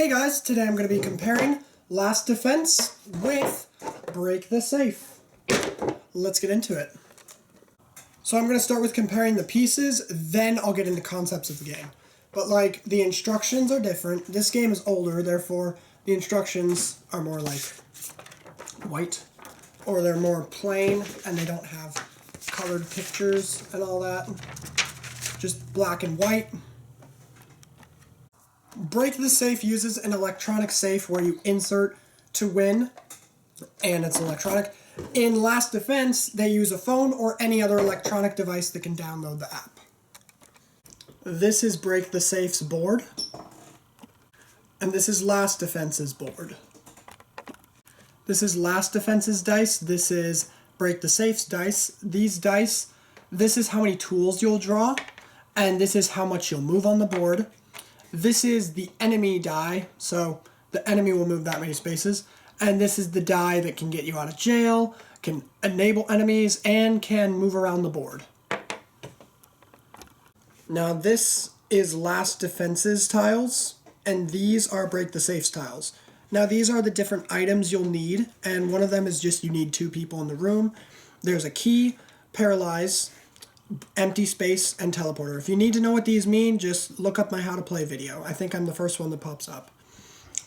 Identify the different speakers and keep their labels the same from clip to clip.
Speaker 1: Hey guys, today I'm going to be comparing Last Defense with Break the Safe. Let's get into it. So I'm going to start with comparing the pieces, then I'll get into concepts of the game. But like, the instructions are different. This game is older, therefore the instructions are more like white. Or they're more plain and they don't have colored pictures and all that. Just black and white. Break the Safe uses an electronic safe where you insert to win, and it's electronic. In Last Defense, they use a phone or any other electronic device that can download the app. This is Break the Safe's board, and this is Last Defense's board. This is Last Defense's dice, this is Break the Safe's dice. These dice, this is how many tools you'll draw, and this is how much you'll move on the board. This is the enemy die, so the enemy will move that many spaces. And this is the die that can get you out of jail, can enable enemies, and can move around the board. Now this is Last Defense's tiles, and these are Break the Safe's tiles. Now these are the different items you'll need, and one of them is just you need 2 people in the room. There's a key, paralyze, empty space, and teleporter. If you need to know what these mean, just look up my how to play video. I think I'm the first one that pops up.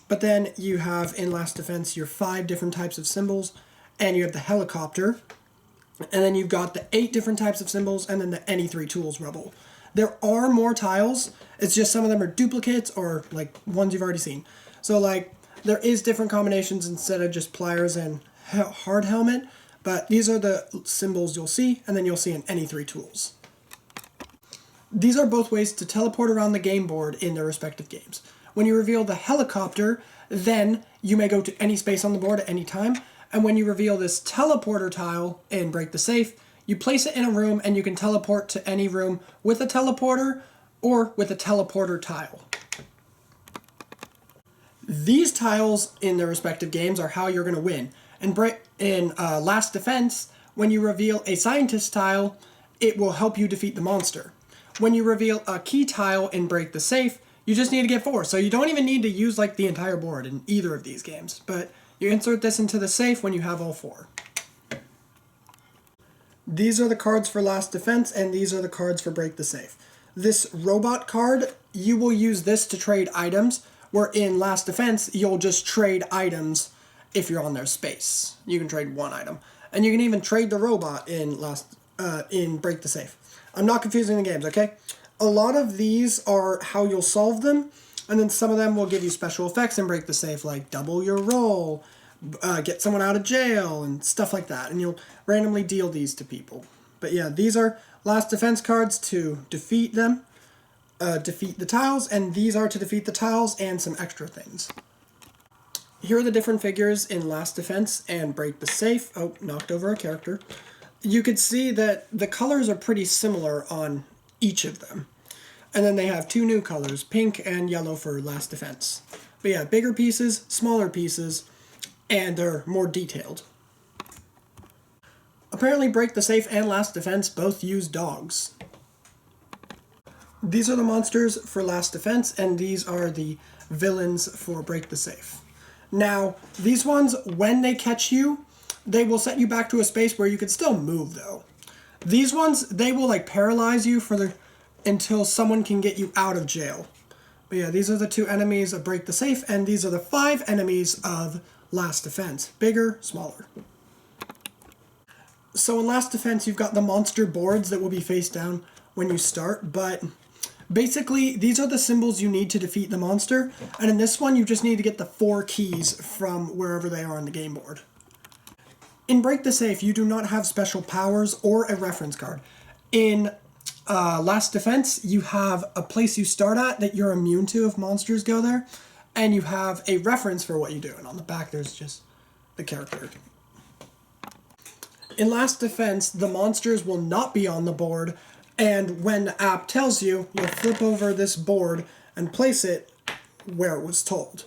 Speaker 1: But then you have in Last Defense your 5 different types of symbols, and you have the helicopter, and then you've got the 8 different types of symbols, and then the any 3 tools rubble. There are more tiles, it's just some of them are duplicates or like ones you've already seen. So like there is different combinations instead of just pliers and hard helmet. But these are the symbols you'll see, and then you'll see in any 3 tools. These are both ways to teleport around the game board in their respective games. When you reveal the helicopter, then you may go to any space on the board at any time. And when you reveal this teleporter tile in Break the Safe, you place it in a room and you can teleport to any room with a teleporter or with a teleporter tile. These tiles in their respective games are how you're going to win. In Last Defense, when you reveal a scientist tile, it will help you defeat the monster. When you reveal a key tile in Break the Safe, you just need to get 4. So you don't even need to use like the entire board in either of these games. But you insert this into the safe when you have all 4. These are the cards for Last Defense, and these are the cards for Break the Safe. This robot card, you will use this to trade items, where in Last Defense, you'll just trade items if you're on their space. You can trade 1 item. And you can even trade the robot in Break the Safe. I'm not confusing the games, okay? A lot of these are how you'll solve them, and then some of them will give you special effects in Break the Safe, like double your roll, get someone out of jail, and stuff like that. And you'll randomly deal these to people. But yeah, these are Last Defense cards to defeat them, defeat the tiles, and these are to defeat the tiles and some extra things. Here are the different figures in Last Defense and Break the Safe. Oh, knocked over a character. You could see that the colors are pretty similar on each of them. And then they have 2 new colors, pink and yellow for Last Defense. But yeah, bigger pieces, smaller pieces, and they're more detailed. Apparently Break the Safe and Last Defense both use dogs. These are the monsters for Last Defense, and these are the villains for Break the Safe. Now, these ones, when they catch you, they will set you back to a space where you can still move, though. These ones, they will, like, paralyze you until someone can get you out of jail. But yeah, these are the 2 enemies of Break the Safe, and these are the 5 enemies of Last Defense. Bigger, smaller. So in Last Defense, you've got the monster boards that will be face down when you start, but basically, these are the symbols you need to defeat the monster, and in this one, you just need to get the 4 keys from wherever they are on the game board. In Break the Safe, you do not have special powers or a reference card. In Last Defense, you have a place you start at that you're immune to if monsters go there, and you have a reference for what you do, and on the back there's just the character. In Last Defense, the monsters will not be on the board, and when the app tells you, you'll flip over this board and place it where it was told.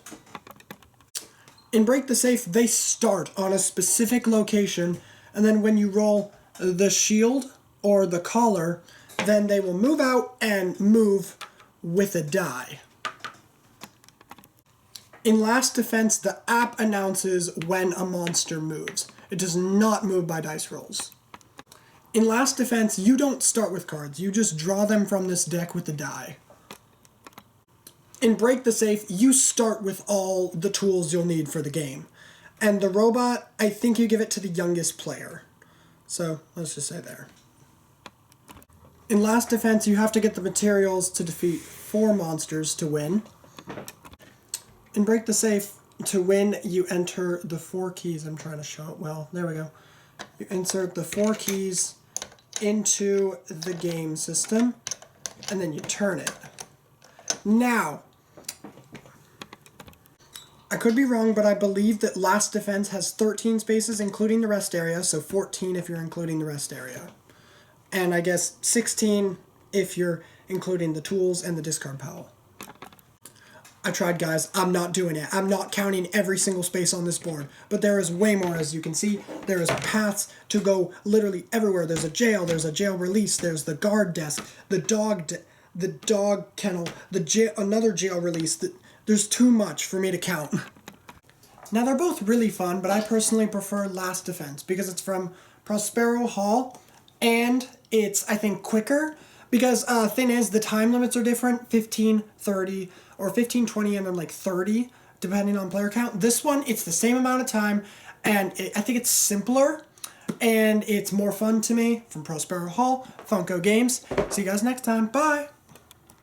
Speaker 1: In Break the Safe, they start on a specific location, and then when you roll the shield or the collar, then they will move out and move with a die. In Last Defense, the app announces when a monster moves. It does not move by dice rolls. In Last Defense, you don't start with cards. You just draw them from this deck with the die. In Break the Safe, you start with all the tools you'll need for the game. And the robot, I think you give it to the youngest player. So, let's just say there. In Last Defense, you have to get the materials to defeat 4 monsters to win. In Break the Safe, to win, you enter the 4 keys. I'm trying to show it well. There we go. You insert the 4 keys into the game system, and then you turn it. Now, I could be wrong, but I believe that Last Defense has 13 spaces, including the rest area, so 14 if you're including the rest area. And I guess 16 if you're including the tools and the discard pile. I tried, guys. I'm not doing it. I'm not counting every single space on this board. But there is way more, as you can see. There is paths to go literally everywhere. There's a jail release, there's the guard desk, the dog kennel, another jail release. There's too much for me to count. Now, they're both really fun, but I personally prefer Last Defense because it's from Prospero Hall, and it's, I think, quicker. Because thing is, the time limits are different, 15, 30, or 15, 20, and then like 30, depending on player count. This one, it's the same amount of time, and I think it's simpler, and it's more fun to me. From Prospero Hall, Funko Games. See you guys next time. Bye!